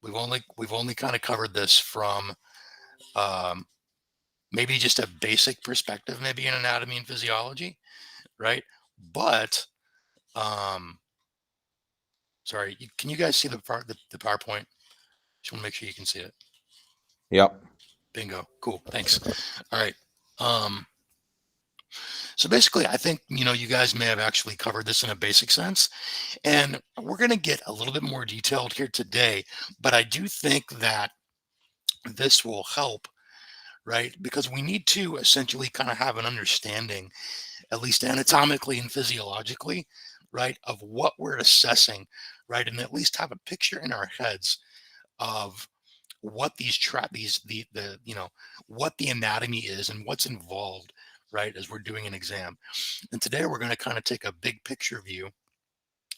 we've only kind of covered this from um, maybe just a basic perspective, maybe in anatomy and physiology, right? But um, sorry, can you guys see the PowerPoint? Just want to make sure you can see it. Yep. Bingo. Cool. Thanks. All right. Um, so basically, I think you guys may have actually covered this in a basic sense, and we're going to get a little bit more detailed here today. But I do think that this will help, right? Because we need to essentially kind of have an understanding, at least anatomically and physiologically, right, of what we're assessing, right, and at least have a picture in our heads of what the what the anatomy is and what's involved, right, as we're doing an exam. And today we're going to kind of take a big picture view,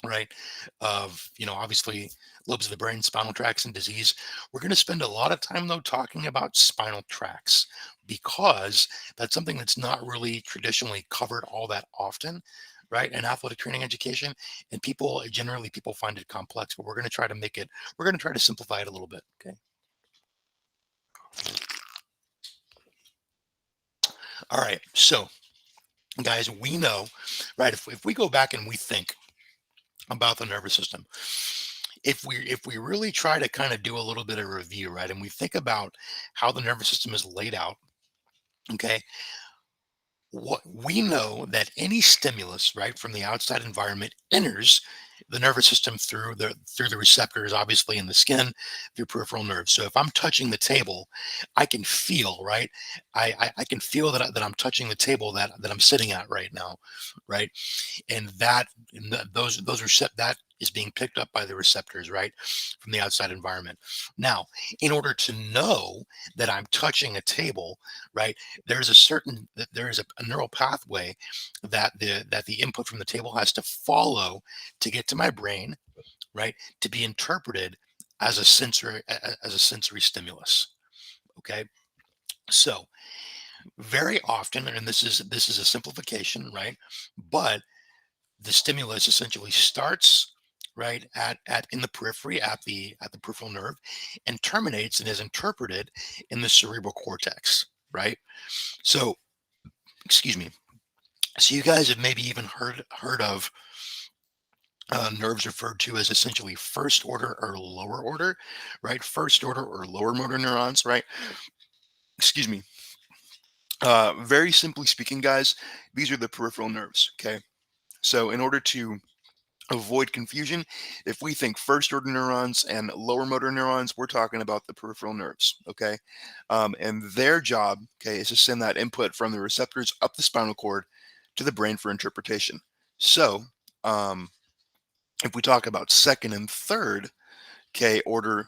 right, of obviously lobes of the brain, spinal tracts, and disease. We're going to spend a lot of time though talking about spinal tracts because that's something that's not really traditionally covered all that often, right, in athletic training education. And people find it complex, but we're going to try to simplify it a little bit. Okay. All right. So guys, we know, right, if we go back and we think about the nervous system, if we really try to kind of do a little bit of review, right, and we think about how the nervous system is laid out, okay, what we know that any stimulus, right, from the outside environment enters the nervous system through the receptors, obviously in the skin, through peripheral nerves. So if I'm touching the table, I can feel, right, I can feel that I'm touching the table that I'm sitting at right now, right, and those that is being picked up by the receptors, right, from the outside environment. Now, in order to know that I'm touching a table, right, there is a neural pathway that the input from the table has to follow to get to my brain, right, to be interpreted as a sensory stimulus. Okay, so very often, and this is a simplification, right, but the stimulus essentially starts right at in the periphery at the peripheral nerve and terminates and is interpreted in the cerebral cortex, right? So, excuse me. So you guys have maybe even heard of nerves referred to as essentially first order or lower order, right? First order or lower motor neurons, right? Excuse me. Very simply speaking, guys, these are the peripheral nerves. Okay. So in order to avoid confusion, if we think first order neurons and lower motor neurons, we're talking about the peripheral nerves. Okay. And their job, okay, is to send that input from the receptors up the spinal cord to the brain for interpretation. So, um, if we talk about second and third, okay, order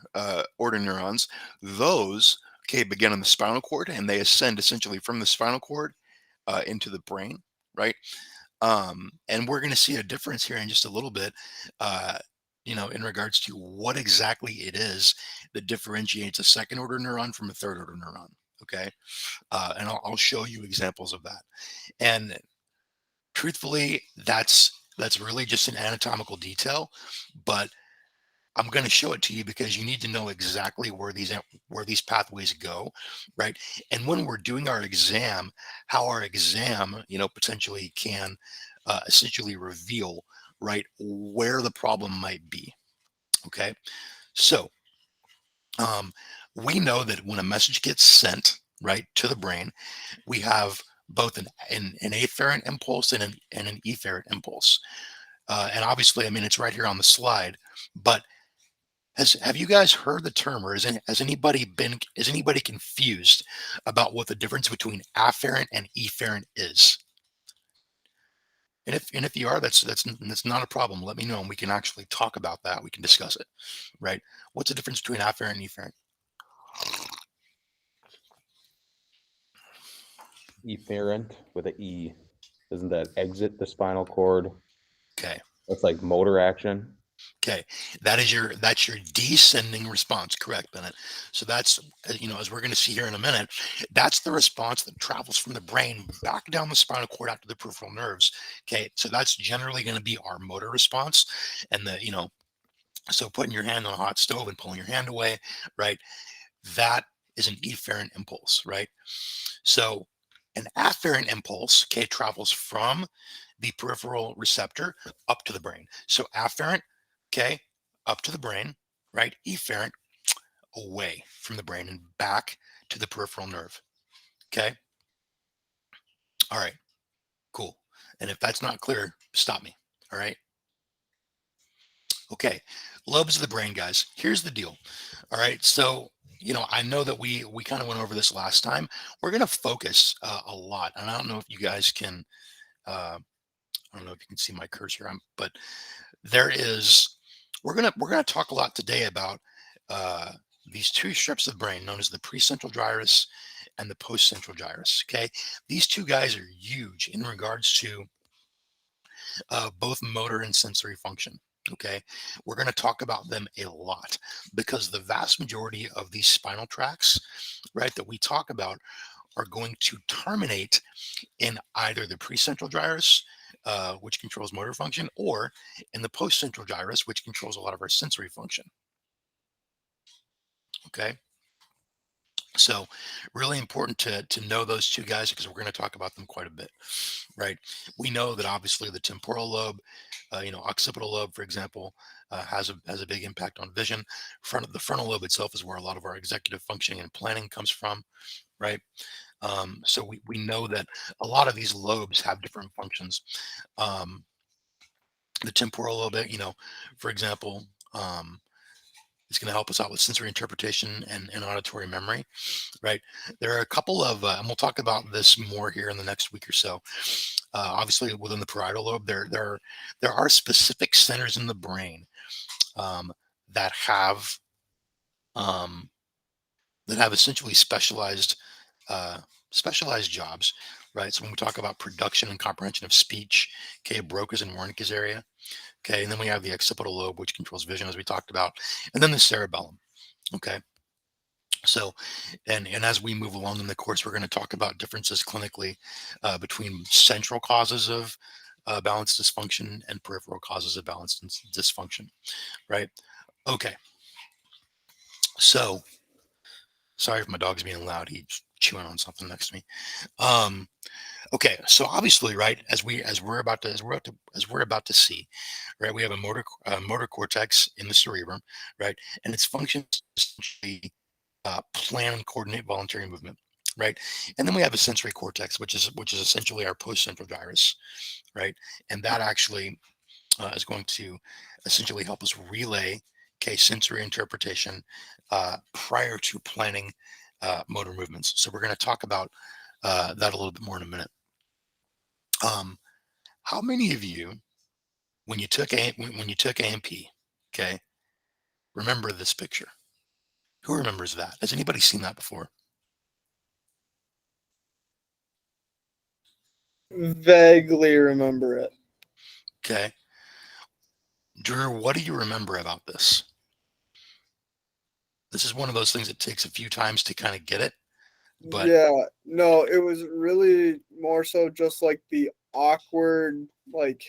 neurons, those, okay, begin on the spinal cord and they ascend essentially from the spinal cord into the brain, right? And we're going to see a difference here in just a little bit, uh, in regards to what exactly it is that differentiates a second order neuron from a third order neuron. Okay. And I'll show you examples of that. And truthfully, that's really just an anatomical detail, but I'm going to show it to you because you need to know exactly where these pathways go, right? And when we're doing our exam, how our exam, potentially can essentially reveal, right, where the problem might be. Okay, so um, we know that when a message gets sent right to the brain, we have both an afferent impulse and an efferent impulse. And obviously, I mean, it's right here on the slide, but have you guys heard the term, or is anybody confused about what the difference between afferent and efferent is? And if you are, that's not a problem. Let me know, and we can actually talk about that. We can discuss it, right? What's the difference between afferent and efferent? Efferent with a E. Doesn't that exit the spinal cord? Okay, That's like motor action. okay, that's your descending response, correct, Bennett? So that's as we're going to see here in a minute, that's the response that travels from the brain back down the spinal cord out to the peripheral nerves. Okay, so that's generally going to be our motor response, and So putting your hand on a hot stove and pulling your hand away, right? That is an efferent impulse, right? So an afferent impulse, okay, travels from the peripheral receptor up to the brain. So afferent, okay, up to the brain, right? Efferent, away from the brain and back to the peripheral nerve. Okay. All right. Cool. And if that's not clear, stop me. All right. Okay. Lobes of the brain, guys. Here's the deal. All right. So, I know that we kind of went over this last time. We're going to focus a lot, and I don't know if you guys can. I don't know if you can see my cursor, but there is. We're gonna talk a lot today about uh, these two strips of brain known as the precentral gyrus and the postcentral gyrus. Okay, these two guys are huge in regards to both motor and sensory function. Okay, we're going to talk about them a lot because the vast majority of these spinal tracts, right, that we talk about are going to terminate in either the precentral gyrus, which controls motor function, or in the postcentral gyrus, which controls a lot of our sensory function. Okay. So really important to know those two guys because we're going to talk about them quite a bit, right? We know that obviously the temporal lobe, occipital lobe, for example, has a big impact on vision. The frontal lobe itself is where a lot of our executive functioning and planning comes from, right? So we know that a lot of these lobes have different functions. Um, the temporal lobe, for example, um, is going to help us out with sensory interpretation and auditory memory, right? There are a couple of, and we'll talk about this more here in the next week or so. Obviously, within the parietal lobe, there are specific centers in the brain um, that have um, essentially uh, specialized jobs, right? So when we talk about production and comprehension of speech, okay, Broca's and Wernicke's area, okay, and then we have the occipital lobe, which controls vision, as we talked about, and then the cerebellum, okay. So, and as we move along in the course, we're going to talk about differences clinically between central causes of balance dysfunction and peripheral causes of balance dysfunction, right? Okay, so sorry if my dog's being loud. He's chewing on something next to me. Um, okay, so obviously, right, as we're about to see, right, we have a motor cortex in the cerebrum, right, and its function is essentially plan and coordinate voluntary movement, right? And then we have a sensory cortex, which is essentially our postcentral gyrus, right? And that actually is going to essentially help us relay, okay, sensory interpretation prior to planning motor movements. So we're going to talk about that a little bit more in a minute. Um, how many of you, when you took AMP, okay, remember this picture? Who remembers that? Has anybody seen that before? Vaguely remember it. Okay. Drew, what do you remember about this? This is one of those things that takes a few times to kind of get it, but Yeah, no, it was really more so just like the awkward, like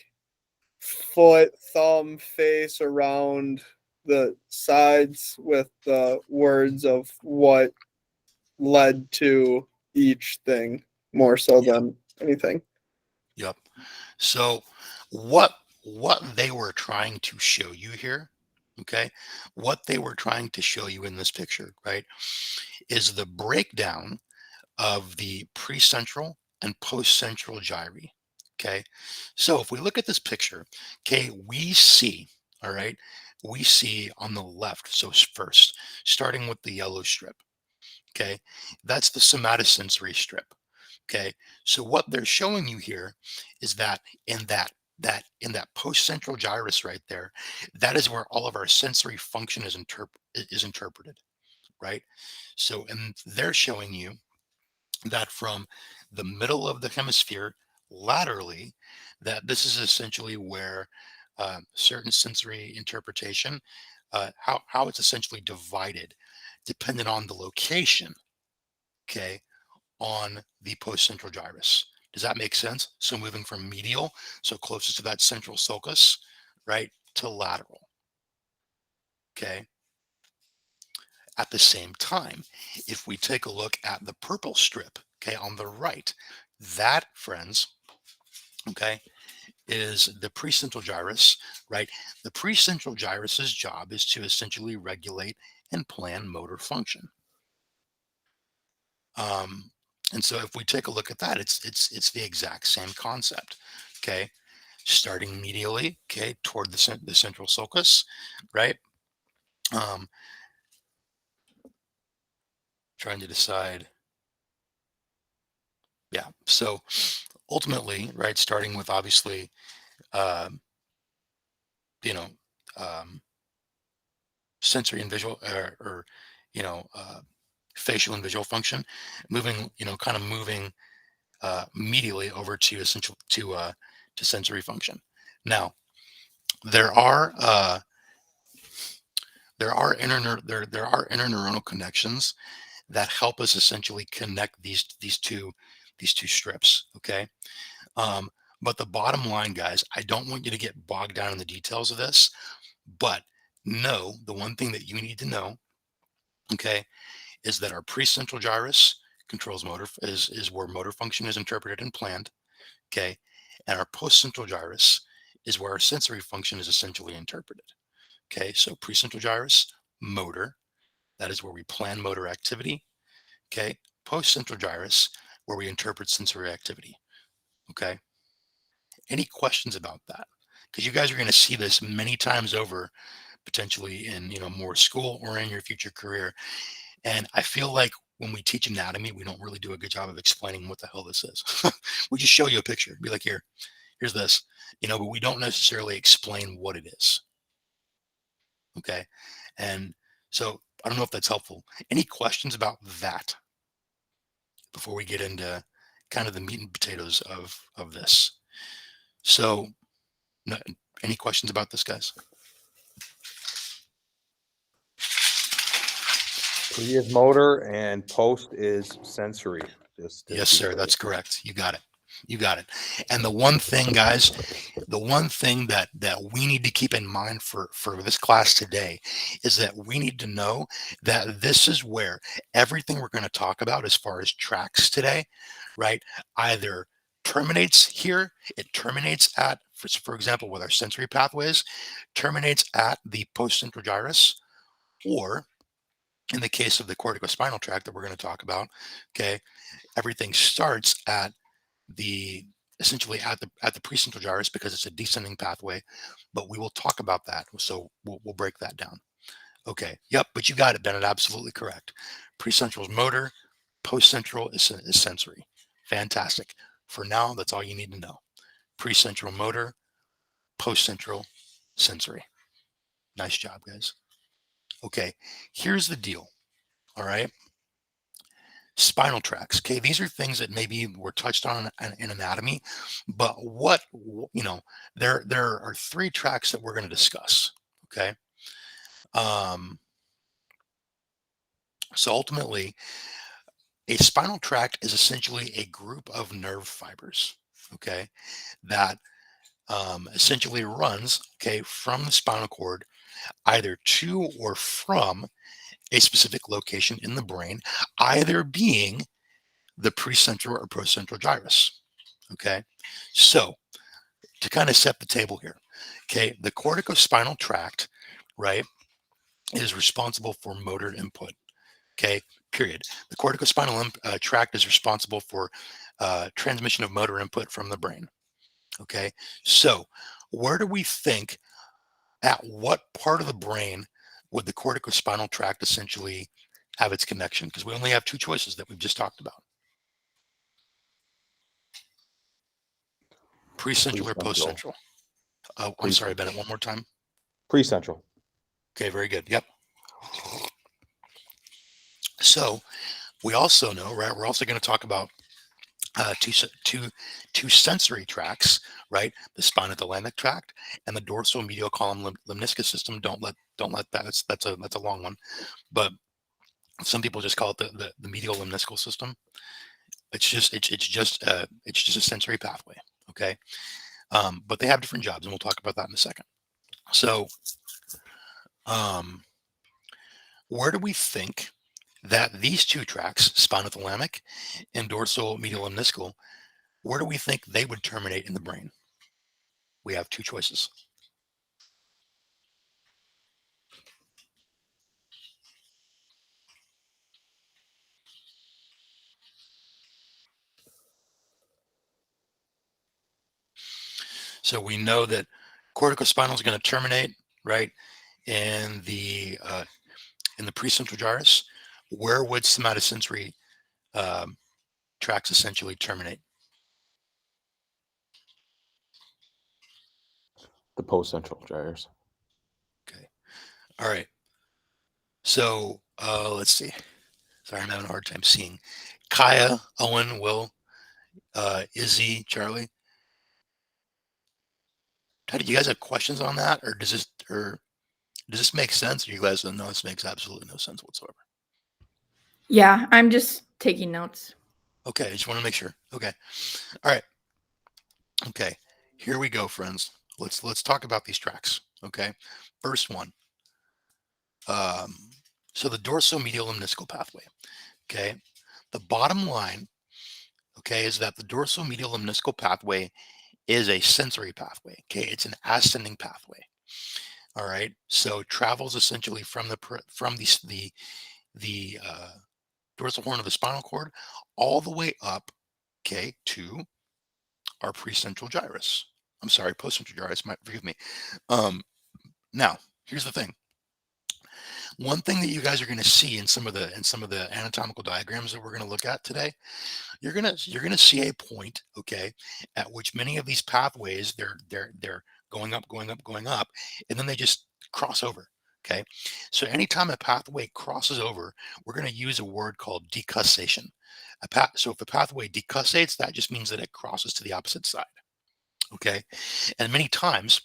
foot, thumb, face around the sides with the words of what led to each thing more so yep, than anything. yep. So what they were trying to show you here, okay? What they were trying to show you in this picture, right, is the breakdown of the precentral and postcentral gyri. Okay. So if we look at this picture, okay, we see, all right, we see on the left. So first, starting with the yellow strip, okay, that's the somatosensory strip. Okay. So what they're showing you here is that in that postcentral gyrus right there, that is where all of our sensory function is interpreted, right? So and they're showing you that from the middle of the hemisphere laterally, that this is essentially where certain sensory interpretation, how it's essentially divided, dependent on the location, okay, on the postcentral gyrus. Does that make sense? So moving from medial, so closest to that central sulcus, right, to lateral. Okay. At the same time, if we take a look at the purple strip, okay, on the right, that, friends, okay, is the precentral gyrus, right? The precentral gyrus's job is to essentially regulate and plan motor function. Um, and so if we take a look at that, it's the exact same concept. Okay, starting medially, okay, toward the central sulcus, right? Um, trying to decide. Yeah. So ultimately, right, starting with obviously, um, you know, um, sensory and visual, or you know, facial and visual function, moving, kind of moving medially over to essential to sensory function. Now, there are there are interneuronal connections that help us essentially connect these two strips. Okay, um, but the bottom line, guys, I don't want you to get bogged down in the details of this, but know the one thing that you need to know, okay, is that our precentral gyrus controls is where motor function is interpreted and planned. Okay, and our postcentral gyrus is where our sensory function is essentially interpreted. Okay, so precentral gyrus, motor, that is where we plan motor activity. Okay, postcentral gyrus, where we interpret sensory activity. Okay, any questions about that? Because you guys are going to see this many times over, potentially in more school or in your future career. And I feel like when we teach anatomy, we don't really do a good job of explaining what the hell this is. We just show you a picture, be like, here's this, but we don't necessarily explain what it is. Okay, and so I don't know if that's helpful. Any questions about that before we get into kind of the meat and potatoes of this? So, no, any questions about this, guys? Pre is motor and post is sensory. Just to Yes, be sir. clear. That's correct. You got it. You got it. And the one thing, guys, the one thing that we need to keep in mind for this class today is that we need to know that this is where everything we're going to talk about as far as tracks today, right, either terminates here, it terminates at, for example, with our sensory pathways, terminates at the postcentral gyrus, or in the case of the corticospinal tract that we're going to talk about, okay, everything starts at the essentially at the precentral gyrus because it's a descending pathway, but we will talk about that. So we'll break that down. Okay. Yep. But you got it, Bennett. Absolutely correct. Precentral is motor. Postcentral is sensory. Fantastic. For now, that's all you need to know. Precentral motor, postcentral sensory. Nice job, guys. Okay. Here's the deal. All right. Spinal tracts. Okay, these are things that maybe were touched on in anatomy, but there are three tracks that we're going to discuss. Okay, um, so ultimately, a spinal tract is essentially a group of nerve fibers. Okay, that essentially runs from the spinal cord either to or from a specific location in the brain, either being the precentral or postcentral gyrus. Okay, so to kind of set the table here, okay, the corticospinal tract, right, is responsible for motor input. Okay, period. The corticospinal tract is responsible for transmission of motor input from the brain. Okay, so where do we think, at what part of the brain would the corticospinal tract essentially have its connection? Because we only have two choices that we've just talked about: precentral or Precentral. postcentral. Oh, I'm sorry, Precentral. Bennett, one more time. Precentral. Okay, very good. Yep. So we also know, right? We're also going to talk about two sensory tracts, right? The spinothalamic tract and the dorsal medial column lemniscus system. Don't let that. That's a long one, but some people just call it the medial lemniscal system. It's just a sensory pathway. Okay, but they have different jobs, and we'll talk about that in a second. So, where do we think that these two tracts, spinothalamic and dorsal medial lemniscal, where do we think they would terminate in the brain? We have two choices. So we know that corticospinal is going to terminate, right, in the precentral gyrus. Where would somatosensory tracts essentially terminate? The post-central gyrus. Okay. All right. So let's see. Sorry, I'm having a hard time seeing. Kaya, Owen, Will, Izzy, Charlie. Do you guys have questions on that, or does this make sense? Or you guys don't know this makes absolutely no sense whatsoever. Yeah, I'm just taking notes. Okay, I just want to make sure. Okay. All right. Okay. Here we go, friends. Let's talk about these tracks. Okay. First one. So the dorsomedial lemniscal pathway. Okay. The bottom line, okay, is that the dorsomedial lemniscal pathway is a sensory pathway. Okay. It's an ascending pathway. All right. So it travels essentially from the dorsal horn of the spinal cord all the way up, okay, to our precentral gyrus. I'm sorry, postcentral gyrus. Forgive me. Now, here's the thing. One thing that you guys are going to see in some of the anatomical diagrams that we're going to look at today, you're gonna see a point, okay, at which many of these pathways they're going up, going up, going up, and then they just cross over. Okay, so anytime a pathway crosses over, we're going to use a word called decussation. So if a pathway decussates, that just means that it crosses to the opposite side. Okay, and many times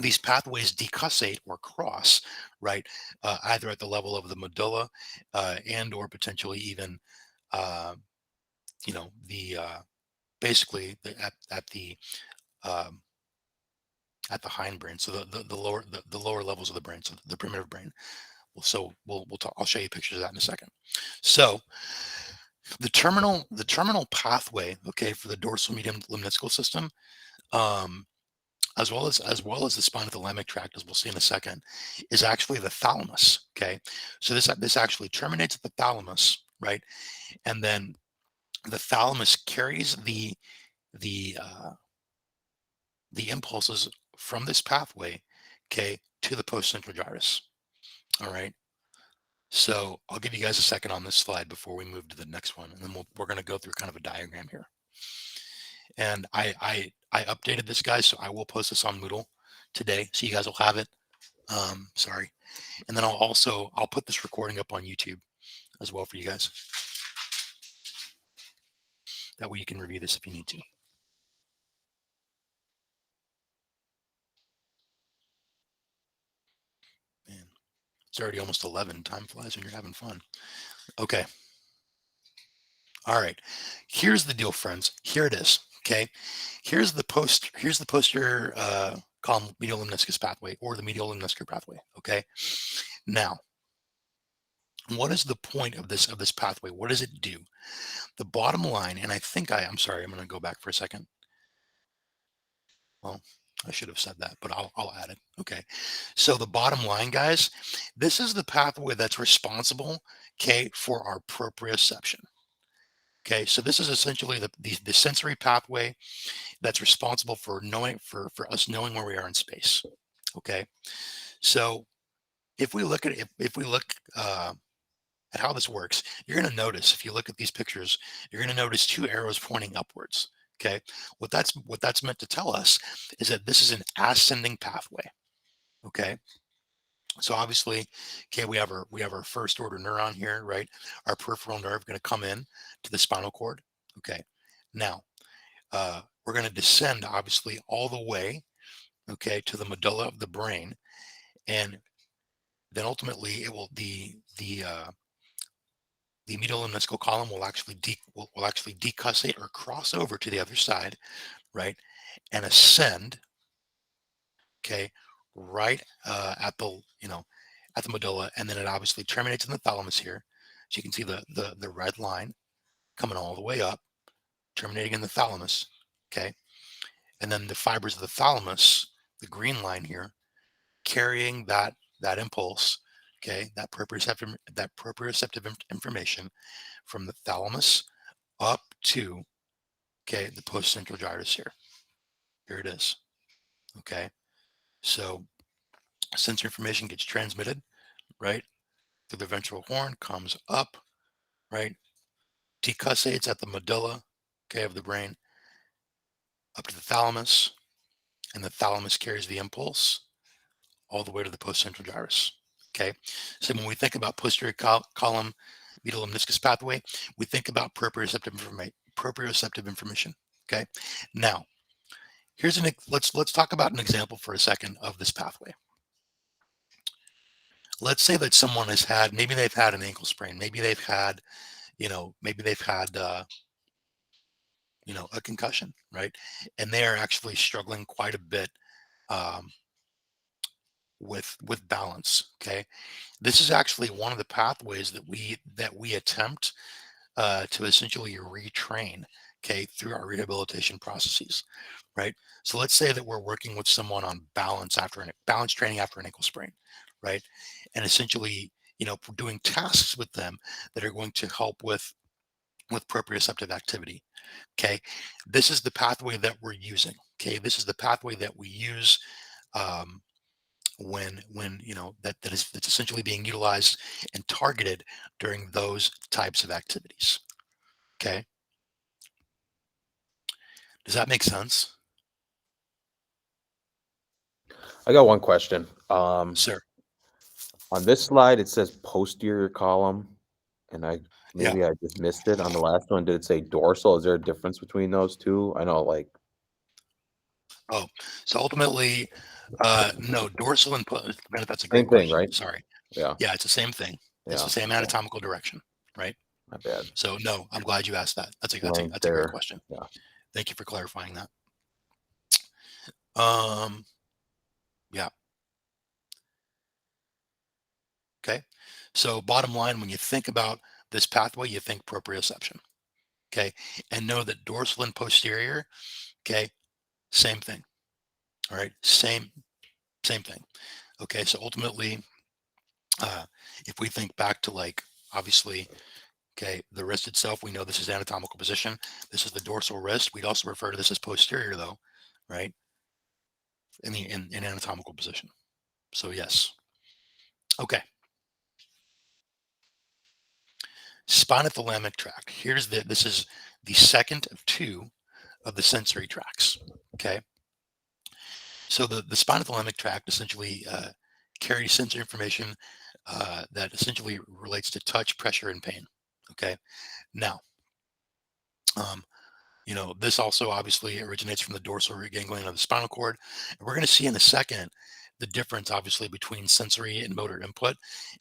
these pathways decussate or cross, right, either at the level of the medulla and or potentially even, uh, the basically um, at the hindbrain, so the lower levels of the brain, so the primitive brain. So we'll talk. I'll show you pictures of that in a second. So the terminal pathway, okay, for the dorsal medium lemniscal system, um, as well as the spinothalamic tract, as we'll see in a second, is actually the thalamus. Okay, so this actually terminates at the thalamus, right, and then the thalamus carries the uh, the impulses from this pathway, okay, to the postcentral gyrus. All right. So I'll give you guys a second on this slide before we move to the next one, and then we're going to go through kind of a diagram here. And I updated this, guys, so I will post this on Moodle today, so you guys will have it. Sorry, and then I'll put this recording up on YouTube as well for you guys. That way you can review this if you need to. Man, it's already almost 11. Time flies when you're having fun. Okay. All right. Here's the deal, friends. Here it is. Okay. Here's the posterior column medial lemniscus pathway, or the medial lemniscus pathway. Okay. Now, what is the point of this pathway? What does it do? The bottom line, and I'm sorry, I'm going to go back for a second. Well, I should have said that, but I'll add it. Okay. So the bottom line, guys, this is the pathway that's responsible, okay, for our proprioception. Okay, so this is essentially the sensory pathway that's responsible for us knowing where we are in space. Okay, so if we look at how this works, you're going to notice, if you look at these pictures, you're going to notice two arrows pointing upwards. Okay, what that's meant to tell us is that this is an ascending pathway. Okay, so obviously, okay, we have our first order neuron here, right? Our peripheral nerve going to come in to the spinal cord. Okay, now we're going to descend obviously all the way, okay, to the medulla of the brain, and then ultimately it will the medial lemniscal column will actually will actually decussate or cross over to the other side, right, and ascend, okay, right at the at the medulla, and then it obviously terminates in the thalamus here. So you can see the red line coming all the way up, terminating in the thalamus. Okay. And then the fibers of the thalamus, the green line here, carrying that impulse, okay, that proprioceptive information from the thalamus up to, okay, the postcentral gyrus here. Here it is. Okay. So sensory information gets transmitted, right, through the ventral horn, comes up, right, decussates at the medulla, okay, of the brain, up to the thalamus, and the thalamus carries the impulse all the way to the postcentral gyrus. Okay, so when we think about posterior column medial meniscus pathway, we think about proprioceptive information. Okay, now here's let's talk about an example for a second of this pathway. Let's say that someone has had, maybe they've had an ankle sprain, maybe they've had, maybe they've had a concussion, right? And they are actually struggling quite a bit um, with balance. Okay, this is actually one of the pathways that we attempt to essentially retrain. Okay, through our rehabilitation processes, right? So let's say that we're working with someone on balance balance training after an ankle sprain, right? And essentially, doing tasks with them that are going to help with proprioceptive activity. Okay, this is the pathway that we're using. Okay, this is the pathway that we use um, when that's essentially being utilized and targeted during those types of activities. Okay, does that make sense, I got one question. sir? On this slide, it says posterior column, and Yeah. maybe I just missed it. On the last one, did it say dorsal? Is there a difference between those two? I know, like, Oh, so ultimately, no, dorsal and that's a great same thing, question. right? Sorry. Yeah, Yeah, it's the same thing. It's yeah. the same So, anatomical direction, right? my bad. So no, I'm glad you asked that. Length That's a great there. question. Yeah. Thank you for clarifying that. Um, yeah. Okay. So bottom line, when you think about this pathway, you think proprioception. Okay. And know that dorsal and posterior, okay, same thing. All right. Same thing. Okay. So ultimately, if we think back to, like, obviously, okay, the wrist itself, we know this is anatomical position. This is the dorsal wrist. We'd also refer to this as posterior though, right? In anatomical position. So yes. Okay. Spinothalamic tract. This is the second of two of the sensory tracts. Okay. So the spinothalamic tract essentially carries sensory information that essentially relates to touch, pressure, and pain. Okay. Now, um, this also obviously originates from the dorsal root ganglion of the spinal cord. And we're going to see in a second the difference, obviously, between sensory and motor input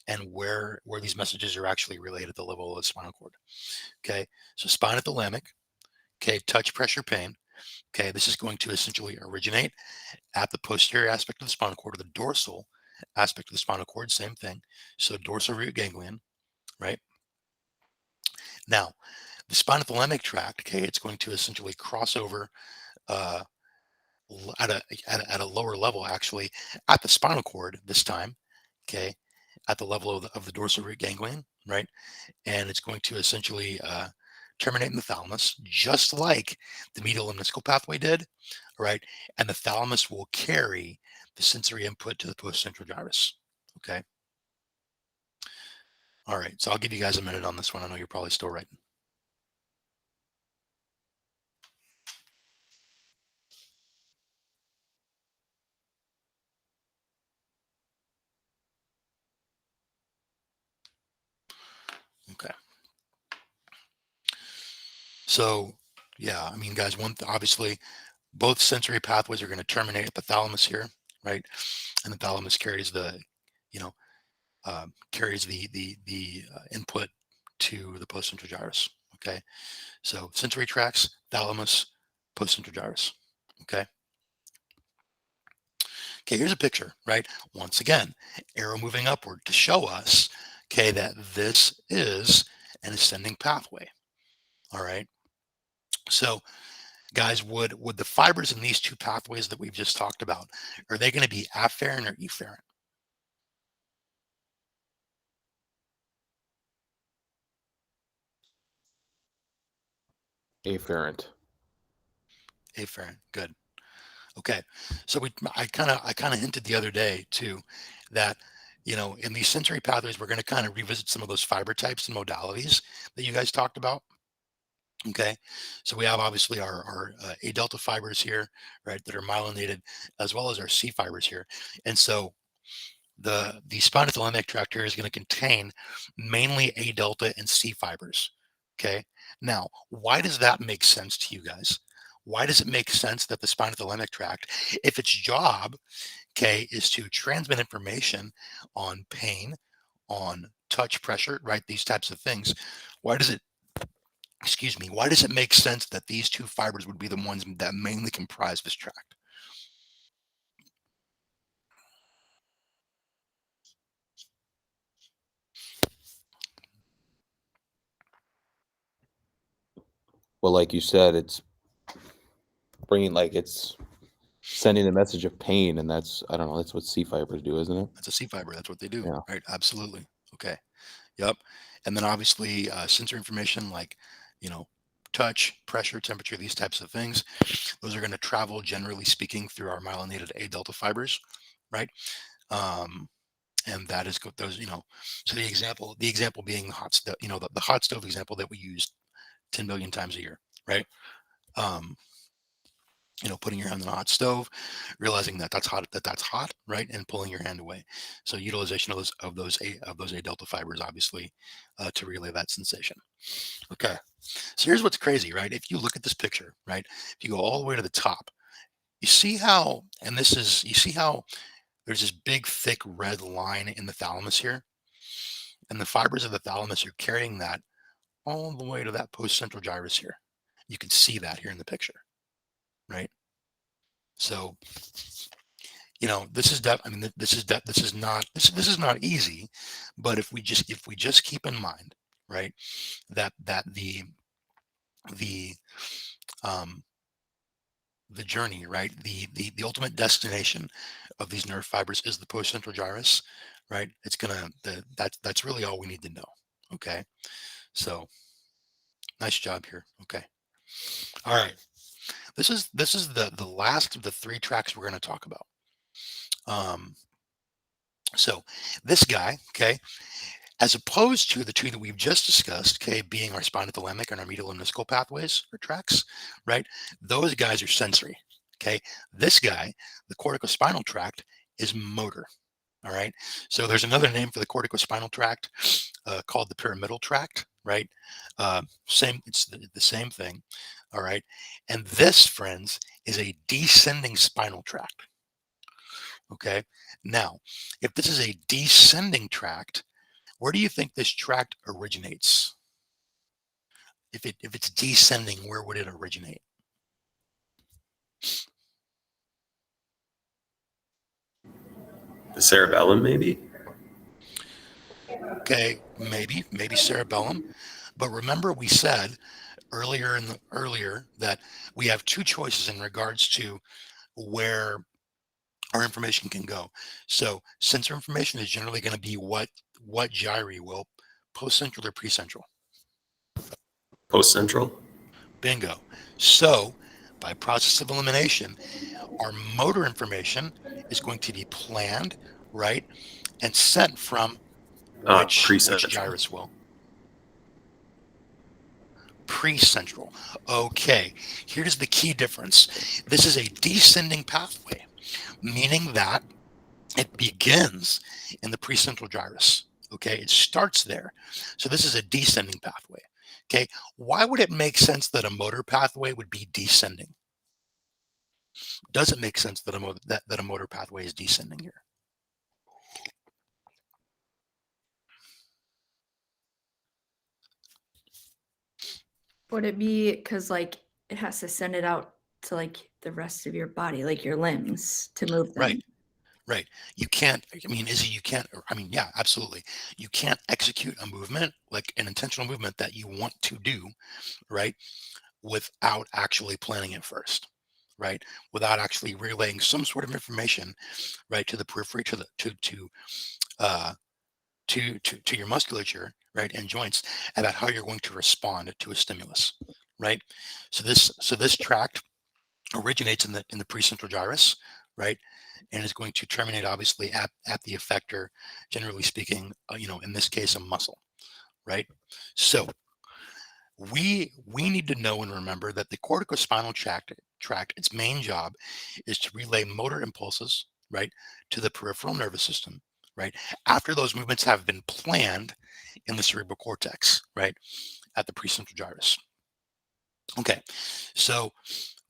and where these messages are actually relayed at the level of the spinal cord. Okay. So spinothalamic, okay, touch, pressure, pain. Okay. This is going to essentially originate at the posterior aspect of the spinal cord, or the dorsal aspect of the spinal cord, same thing. So dorsal root ganglion, right? Now, the spinothalamic tract, okay, it's going to essentially cross over uh, at a lower level, actually, at the spinal cord this time, okay, at the level of the dorsal root ganglion, right? And it's going to essentially terminate in the thalamus, just like the medial lemniscal pathway did, right? And the thalamus will carry the sensory input to the postcentral gyrus. Okay. All right. So I'll give you guys a minute on this one. I know you're probably still writing. Okay. So, yeah, I mean, guys, obviously, both sensory pathways are going to terminate at the thalamus here, right? And the thalamus carries you know, carries the input to the postcentral gyrus. Okay. So sensory tracts, thalamus, postcentral gyrus. Okay. Okay, here's a picture, right? Once again, arrow moving upward to show us, okay, that this is an ascending pathway. All right. So, guys, would the fibers in these two pathways that we've just talked about, are they going to be afferent or efferent? Afferent. Afferent. Good. Okay. So I kind of hinted the other day too that in these sensory pathways we're going to kind of revisit some of those fiber types and modalities that you guys talked about. Okay. So we have obviously our A delta fibers here, right, that are myelinated, as well as our C fibers here. And so the spinothalamic tract here is going to contain mainly A delta and C fibers. Okay. Now, why does that make sense to you guys? Why does it make sense that the spinothalamic tract, if its job, okay, is to transmit information on pain, on touch pressure, right? These types of things. Why does it, excuse me, why does it make sense that these two fibers would be the ones that mainly comprise this tract? Well, like you said, it's bringing it's sending a message of pain, and that's, I don't know, that's what C fibers do, isn't it? That's a C fiber. That's what they do, Yeah. right? Absolutely. Okay. Yep. And then obviously sensory information like, you know, touch, pressure, temperature, these types of things. Those are going to travel, generally speaking, through our myelinated A delta fibers, right? And that is those, so the example being the hot stove, the hot stove example that we used 10 million times a year, right? Um, putting your hand on a hot stove, realizing that that's hot, right, and pulling your hand away. So utilization of those A delta fibers, obviously, to relay that sensation. Okay, so here's what's crazy, right? If you look at this picture, right, if you go all the way to the top, you see how, you see how there's this big, thick red line in the thalamus here, and the fibers of the thalamus are carrying that all the way to that postcentral gyrus here. You can see that here in the picture, right? So this is I mean, this is not easy, but if we just keep in mind, right, that the um the journey, right, the ultimate destination of these nerve fibers is the postcentral gyrus, right? That's really all we need to know. Okay, so nice job here. Okay, all right. This is the last of the three tracks we're going to talk about. Um, so this guy, okay, as opposed to the two that we've just discussed, okay, being our spinothalamic and our medial lemniscal pathways or tracks, right? Those guys are sensory. Okay, this guy, the corticospinal tract, is motor. All right. So there's another name for the corticospinal tract called the pyramidal tract, right? It's the same thing. All right. And this, friends, is a descending spinal tract. Okay. Now, if this is a descending tract, where do you think this tract originates? If it's descending, where would it originate? The cerebellum, maybe? Okay, maybe cerebellum, but remember we said earlier that we have two choices in regards to where our information can go. So sensor information is generally going to be what gyri will, post-central or pre-central. Post-central? Bingo. So by process of elimination, our motor information is going to be planned, right, and sent from which Pre-central. gyrus will? Pre-central. Okay, here's the key difference. This is a descending pathway, meaning that it begins in the precentral gyrus. Okay, it starts there. So this is a descending pathway. Okay, why would it make sense that a motor pathway would be descending? Does it make sense that a motor pathway is descending here? Would it be because it has to send it out to the rest of your body, like your limbs, to move them? Right. Right. You can't, I mean, Izzy, you can't, I mean, yeah, absolutely. You can't execute a movement, like an intentional movement that you want to do, right, without actually planning it first, right? Without actually relaying some sort of information, right, to the periphery, to the, uh, to your musculature, right, and joints about how you're going to respond to a stimulus, right? So this tract originates in the precentral gyrus, right, and is going to terminate obviously at the effector, generally speaking, in this case, a muscle, right? So we need to know and remember that the corticospinal tract, its main job is to relay motor impulses, right, to the peripheral nervous system, right, after those movements have been planned in the cerebral cortex, right, at the precentral gyrus. Okay, so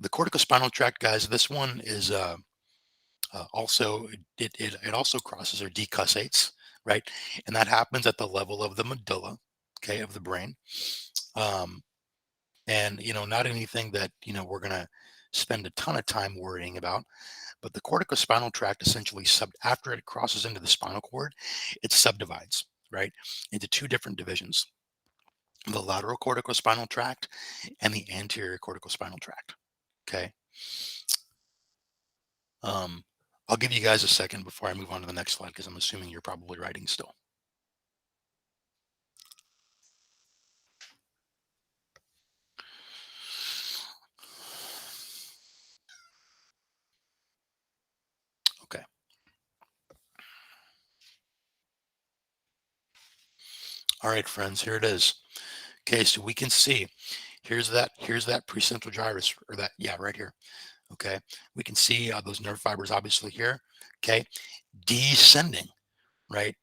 the corticospinal tract, guys, this one is also it also crosses or decussates, right, and that happens at the level of the medulla, okay, of the brain. Um, and not anything that we're going to spend a ton of time worrying about, but the corticospinal tract essentially after it crosses into the spinal cord, it subdivides, right, into two different divisions: the lateral corticospinal tract and the anterior corticospinal tract. Okay. um I'll give you guys a second before I move on to the next slide, because I'm assuming you're probably writing still. Okay. All right, friends, here it is. Okay, so we can see here's that precentral gyrus, or that, yeah, right here. Okay, we can see those nerve fibers obviously here. Okay, descending, right,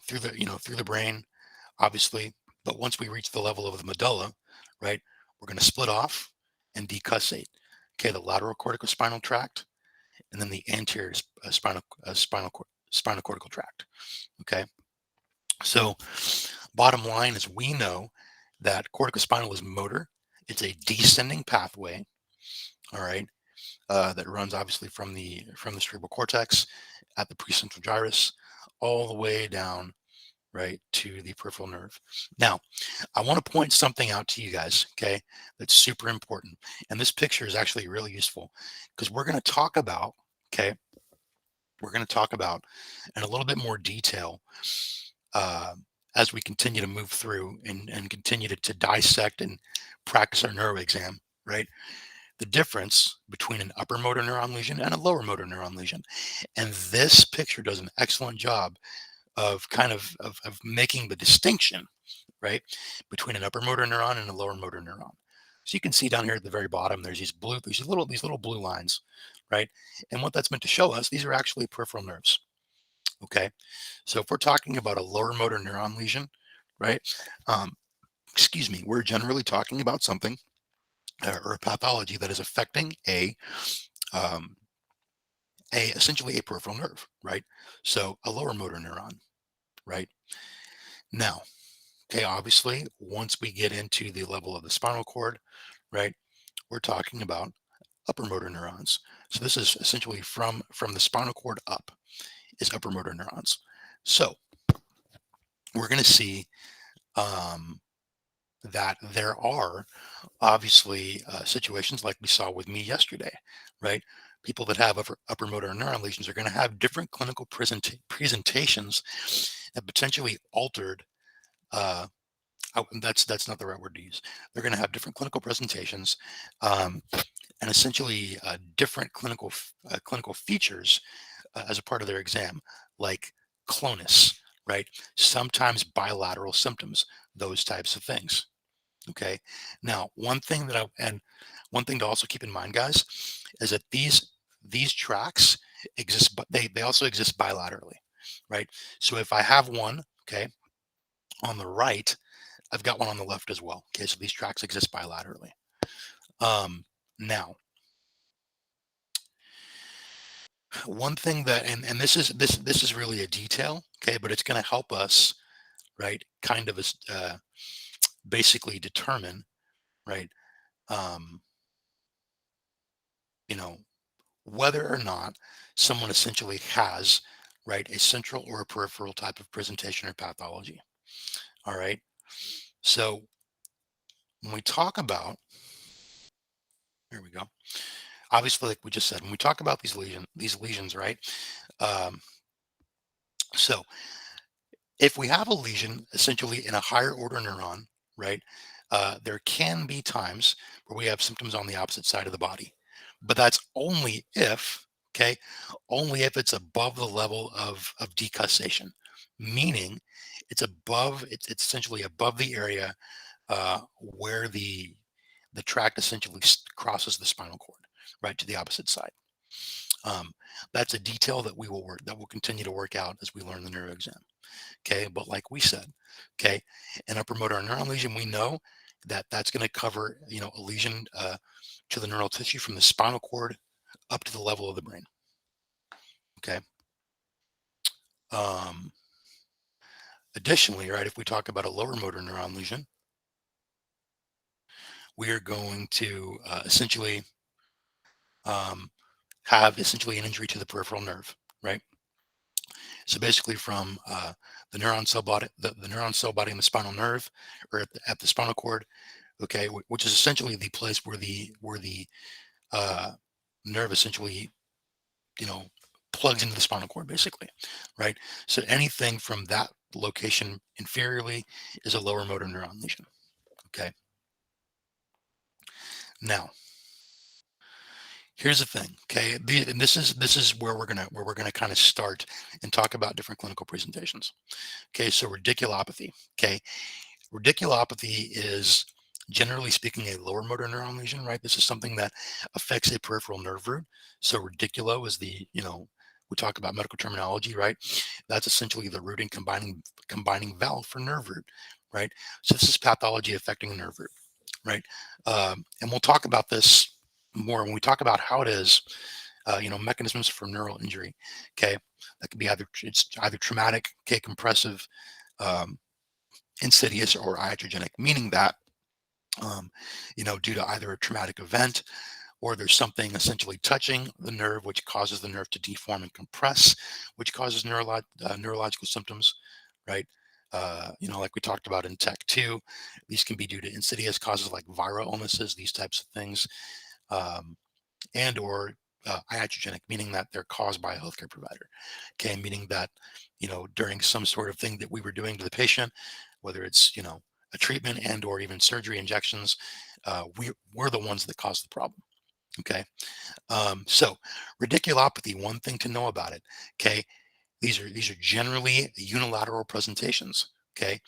through the brain, obviously. But once we reach the level of the medulla, right, we're going to split off and decussate. Okay, the lateral corticospinal tract, and then the anterior spinal cortical tract. Okay, so bottom line is we know that corticospinal is motor. It's a descending pathway. All right, that runs obviously from the cerebral cortex at the precentral gyrus all the way down, right, to the peripheral nerve. Now, I want to point something out to you guys, okay, that's super important. And this picture is actually really useful, because we're going to talk about, okay, we're going to talk about in a little bit more detail, uh, as we continue to move through and continue to dissect and practice our neuro exam, right? The difference between an upper motor neuron lesion and a lower motor neuron lesion. And this picture does an excellent job of kind of making the distinction, right, between an upper motor neuron and a lower motor neuron. So you can see down here at the very bottom, there's these little blue lines, right? And what that's meant to show us, these are actually peripheral nerves. Okay. So if we're talking about a lower motor neuron lesion, right? Um, excuse me, we're generally talking about something, or a pathology that is affecting um, essentially a peripheral nerve, right? So a lower motor neuron, right? Now, okay, obviously, once we get into the level of the spinal cord, right, we're talking about upper motor neurons. So this is essentially from the spinal cord up is upper motor neurons. So we're going to see um, that there are obviously situations like we saw with me yesterday, right? People that have upper motor neuron lesions are going to have different clinical presentations that potentially altered. Uh, that's not the right word to use. They're going to have different clinical presentations, um, and essentially different clinical features as a part of their exam, like clonus, right? Sometimes bilateral symptoms, those types of things. Okay. Now, one thing to also keep in mind, guys, is that these tracks exist, but they also exist bilaterally, right? So if I have one, okay, on the right, I've got one on the left as well. Okay, so these tracks exist bilaterally. Now, one thing that, and this is really a detail, okay, but it's going to help us, right, kind of basically determine, right, um, you know, whether or not someone essentially has, right, a central or a peripheral type of presentation or pathology. All right. So when we talk about, here we go. Obviously, like we just said, when we talk about these lesions, right? Um, so if we have a lesion essentially in a higher order neuron, right, there can be times where we have symptoms on the opposite side of the body, but that's only if, okay, only if it's above the level of decussation, meaning it's essentially above the area where the tract essentially crosses the spinal cord, right, to the opposite side. Um, that's a detail that will continue to work out as we learn the neuro exam. Okay, but like we said, okay, an upper motor neuron lesion, we know that that's going to cover, a lesion to the neural tissue from the spinal cord up to the level of the brain. Okay. Um, Additionally, right, if we talk about a lower motor neuron lesion, we are going to essentially um, have essentially an injury to the peripheral nerve, right? So basically, from the neuron cell body, the neuron cell body and the spinal nerve, or at the spinal cord, okay, which is essentially the place where the uh, nerve essentially, you know, plugs into the spinal cord, basically, right? So anything from that location inferiorly is a lower motor neuron lesion. Okay. Now, here's the thing. Okay, and this is where we're gonna kind of start and talk about different clinical presentations. Okay, so radiculopathy. Okay, radiculopathy is, generally speaking, a lower motor neuron lesion, right? This is something that affects a peripheral nerve root. So radiculo is we talk about medical terminology, right? That's essentially the rooting combining valve for nerve root, right? So this is pathology affecting a nerve root, right? And we'll talk about this more when we talk about how it is, mechanisms for neural injury. Okay, that could be it's either traumatic, okay, compressive, um, insidious, or iatrogenic, meaning that due to either a traumatic event or there's something essentially touching the nerve, which causes the nerve to deform and compress, which causes neurological symptoms, right? Like we talked about in Tech 2, these can be due to insidious causes like viral illnesses, these types of things, um, and or iatrogenic, meaning that they're caused by a healthcare provider. Okay, meaning that during some sort of thing that we were doing to the patient, whether it's a treatment and or even surgery, injections, we're the ones that cause the problem. Okay, so radiculopathy. One thing to know about it. Okay, these are generally unilateral presentations. Okay,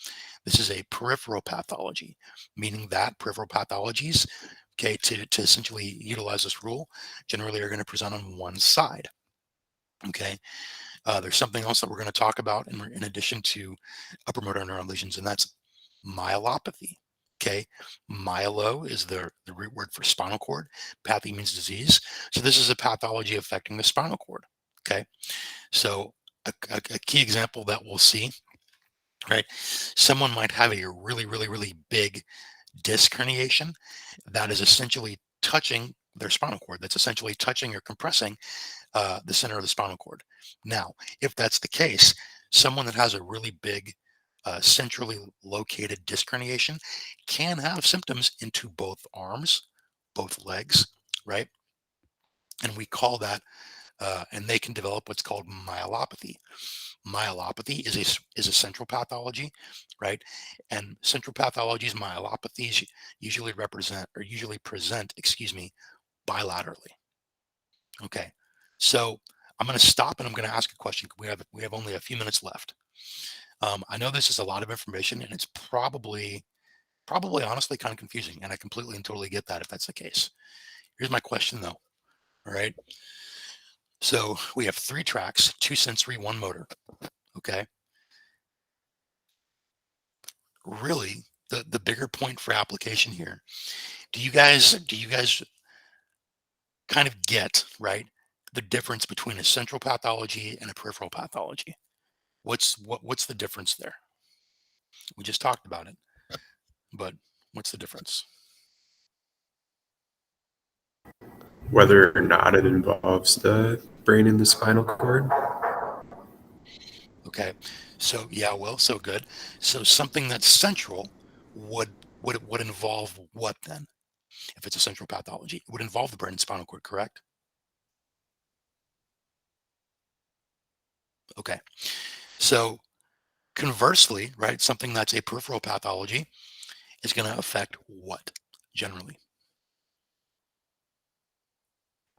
this is a peripheral pathology, meaning that peripheral pathologies, okay, to essentially utilize this rule, generally are going to present on one side. Okay, there's something else that we're going to talk about in addition to upper motor neuron lesions, and that's myelopathy. Okay, myelo is the root word for spinal cord. Pathy means disease. So this is a pathology affecting the spinal cord. Okay, so a key example that we'll see, right? Someone might have a really, really, really big disc herniation that is essentially touching their spinal cord. That's essentially touching or compressing the center of the spinal cord. Now, if that's the case, someone that has a really big centrally located disc herniation can have symptoms into both arms, both legs, right? And we call that, and they can develop what's called myelopathy. Myelopathy is a central pathology, right? And central pathologies, myelopathies usually present, bilaterally. Okay, so I'm going to stop and I'm going to ask a question. We have only a few minutes left. I know this is a lot of information, and it's probably honestly kind of confusing, and I completely and totally get that if that's the case. Here's my question though. All right. So we have 3 tracks, 2 sensory, 1 motor. Okay. Really, the bigger point for application here. Do you guys kind of get, right, the difference between a central pathology and a peripheral pathology? What's the difference there? We just talked about it, but what's the difference? whether or not it involves the brain and the spinal cord. Okay. So yeah, well, so good. So something that's central would involve what then? If it's a central pathology, it would involve the brain and spinal cord, correct? Okay. So conversely, right, something that's a peripheral pathology is going to affect what generally?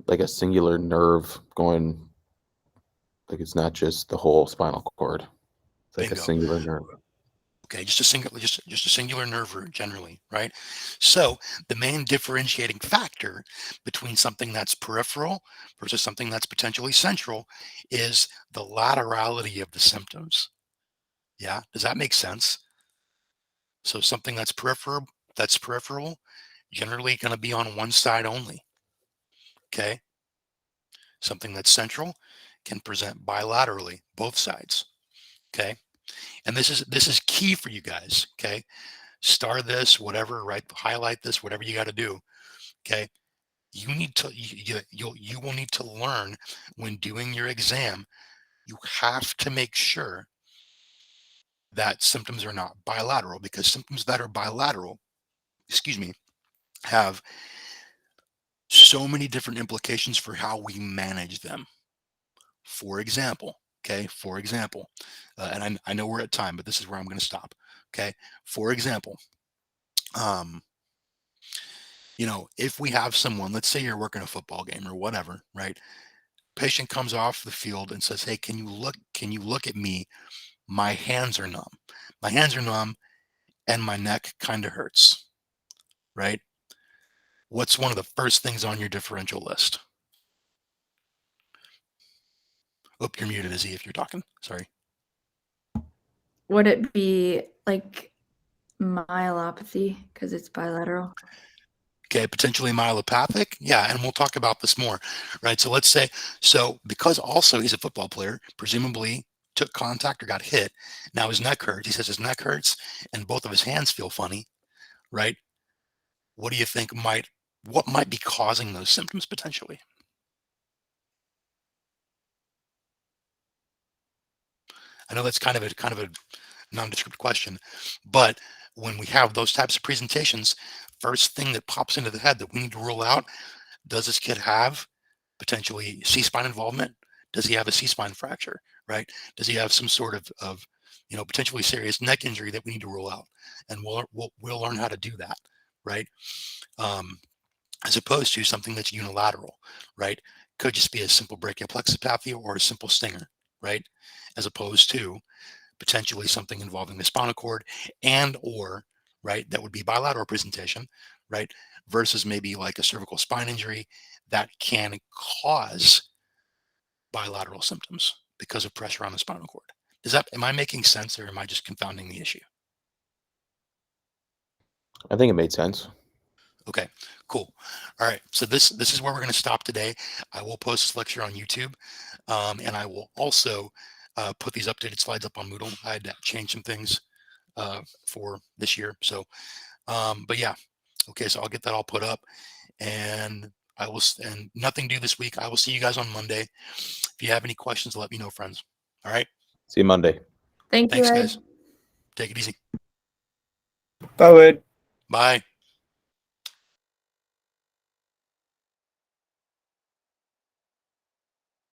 Like a singular nerve going, like it's not just the whole spinal cord. It's like a Bingo. singular nerve. Okay, just a singular nerve root generally, right? So the main differentiating factor between something that's peripheral versus something that's potentially central is the laterality of the symptoms. Yeah, does that make sense? So something that's peripheral, generally going to be on one side only. Okay, something that's central can present bilaterally, both sides. Okay, and this is key for you guys. Okay, star this, whatever, right? Highlight this, whatever you got to do. Okay. You need to, you will need to learn when doing your exam, you have to make sure that symptoms are not bilateral, because symptoms that are bilateral, excuse me, have so many different implications for how we manage them. For example, okay, for example, and I know we're at time, but this is where I'm going to stop. Okay. For example, um, if we have someone, let's say you're working a football game or whatever, right? Patient comes off the field and says, "Hey, can you look at me? My hands are numb. My hands are numb and my neck kind of hurts." Right? What's one of the first things on your differential list? Oh, you're muted, Izzy, if you're talking. Sorry. Would it be like myelopathy because it's bilateral? Okay, potentially myelopathic. Yeah, and we'll talk about this more, right? So let's say, because also he's a football player, presumably took contact or got hit. Now his neck hurts. He says his neck hurts and both of his hands feel funny, right? What do you think what might be causing those symptoms potentially? I know that's kind of a nondescript question, but when we have those types of presentations, first thing that pops into the head that we need to rule out: does this kid have potentially C-spine involvement? Does he have a C-spine fracture? Right? Does he have some sort of potentially serious neck injury that we need to rule out? And we'll learn how to do that, right? Um, as opposed to something that's unilateral, right? Could just be a simple brachial plexipathy or a simple stinger, right? As opposed to potentially something involving the spinal cord and or, right, that would be bilateral presentation, right, versus maybe like a cervical spine injury that can cause bilateral symptoms because of pressure on the spinal cord. Am I making sense, or am I just confounding the issue? I think it made sense. Okay, cool. All right, so this is where we're going to stop today. I will post this lecture on YouTube, and I will also put these updated slides up on Moodle. I had to change some things for this year, so but yeah, okay, so I'll get that all put up, and and nothing due this week. I will see you guys on Monday. If you have any questions, let me know, friends. All right, See you Monday. Thank you, thanks, Ed. guys. Take it easy. Bye, Wade. Bye.